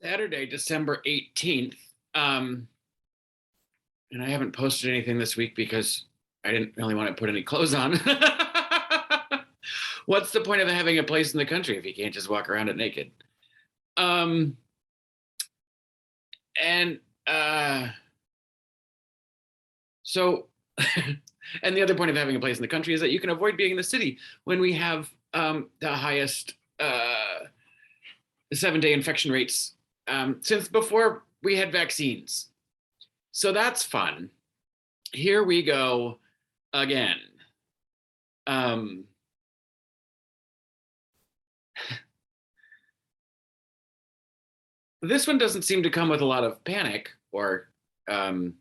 Saturday, December 18th. And I haven't posted anything this week because I didn't really want to put any clothes on. What's the point of having a place in the country if you can't just walk around it naked? Um, and so, and the other point of having a place in the country is that you can avoid being in the city when we have the highest 7-day infection rates since before we had vaccines. So that's fun. Here we go again. Um, this one doesn't seem to come with a lot of panic um,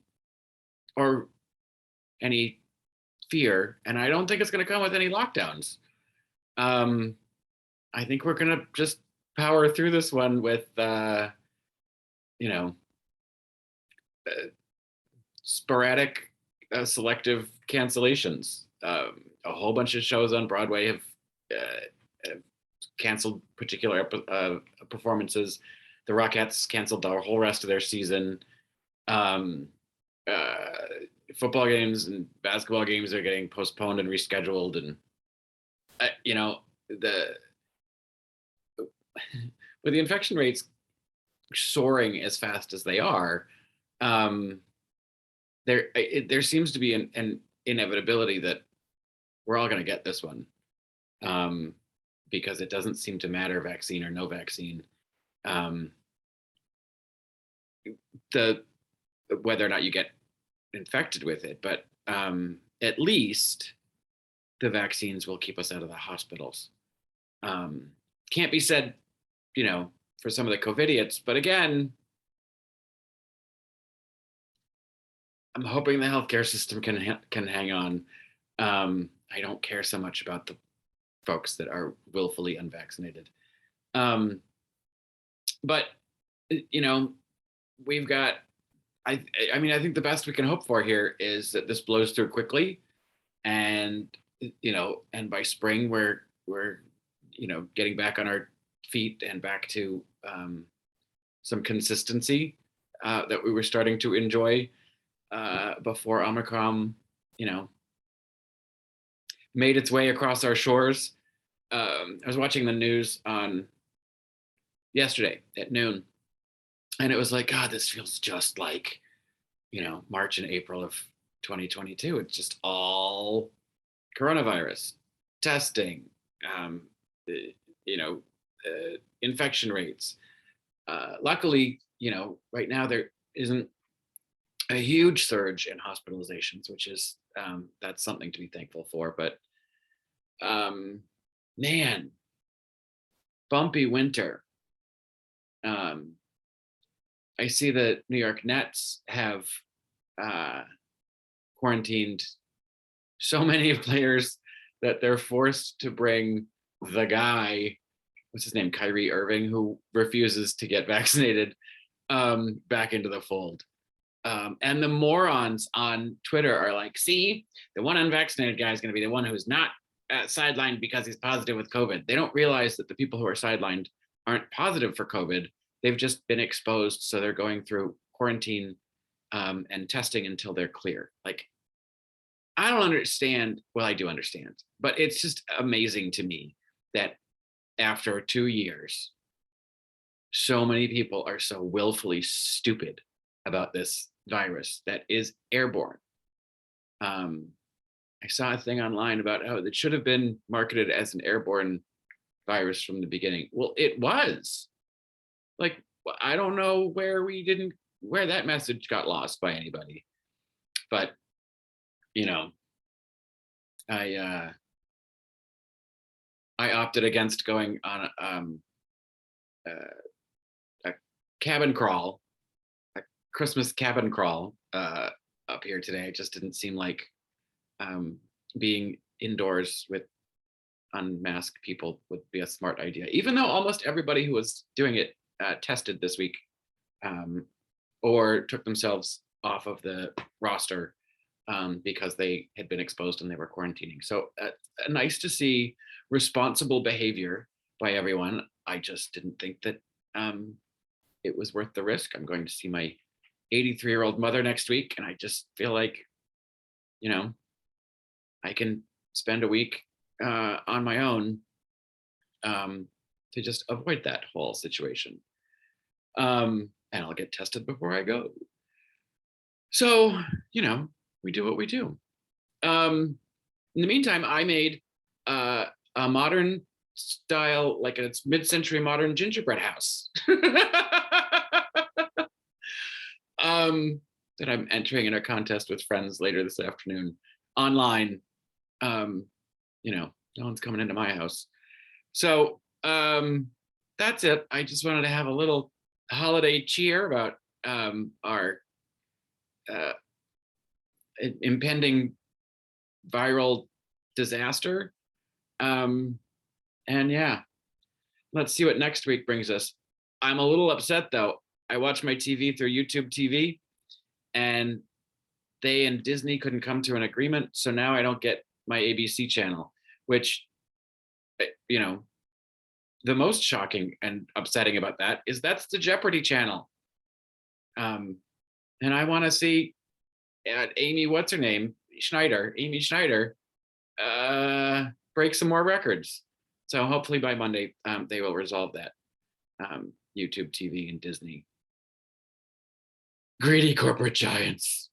or any fear, and I don't think it's going to come with any lockdowns. Um, I think we're going to just power through this one with, you know, sporadic, selective cancellations. A whole bunch of shows on Broadway have canceled particular performances. The Rockettes canceled the whole rest of their season. Um, uh, Football games and basketball games are getting postponed and rescheduled, and the with the infection rates soaring as fast as they are, um, there seems to be an inevitability that we're all going to get this one, um, because it doesn't seem to matter vaccine or no vaccine. Um, the Whether or not you get infected with it, but at least the vaccines will keep us out of the hospitals. Can't be said, for some of the COVIDiots, but again, I'm hoping the healthcare system can hang on. I don't care so much about the folks that are willfully unvaccinated. But we've got. I mean, I think the best we can hope for here is that this blows through quickly, and and by spring we're getting back on our feet and back to some consistency that we were starting to enjoy before Omicron, made its way across our shores. I was watching the news on yesterday at noon, and it was like, God, this feels just like, March and April of 2022. It's just all coronavirus testing, um, infection rates. Luckily, right now there isn't a huge surge in hospitalizations, which is that's something to be thankful for. But man, bumpy winter. I see that New York Nets have quarantined so many players that they're forced to bring the guy, what's his name, Kyrie Irving, who refuses to get vaccinated, back into the fold. And the morons on Twitter are like, see, the one unvaccinated guy is going to be the one who's not sidelined because he's positive with COVID. They don't realize that the people who are sidelined aren't positive for COVID. They've just been exposed, so they're going through quarantine and testing until they're clear. Like, I don't understand. Well, I do understand, but it's just amazing to me that after 2 years, so many people are so willfully stupid about this virus that is airborne. I saw a thing online about how it should have been marketed as an airborne virus from the beginning. Well, it was. Like, I don't know where that message got lost by anybody, but I I opted against going on a cabin crawl, a Christmas cabin crawl up here today. It just didn't seem like being indoors with unmasked people would be a smart idea, even though almost everybody who was doing it tested this week, or took themselves off of the roster because they had been exposed and they were quarantining. So nice to see responsible behavior by everyone. I just didn't think that it was worth the risk. I'm going to see my 83-year-old mother next week, and I just feel like, you know, I can spend a week on my own, to just avoid that whole situation. And I'll get tested before I go. So, we do what we do. In the meantime, I made a modern style, like it's mid-century modern gingerbread house. That I'm entering in a contest with friends later this afternoon online. No one's coming into my house. So that's it. I just wanted to have a little holiday cheer about our impending viral disaster. And yeah, let's see what next week brings us. I'm a little upset though. I watch my TV through YouTube TV, and they and Disney couldn't come to an agreement. So now I don't get my ABC channel, which, the most shocking and upsetting about that is that's the Jeopardy channel. And I want to see Amy Schneider, break some more records. So hopefully by Monday, they will resolve that. YouTube TV and Disney. Greedy corporate giants.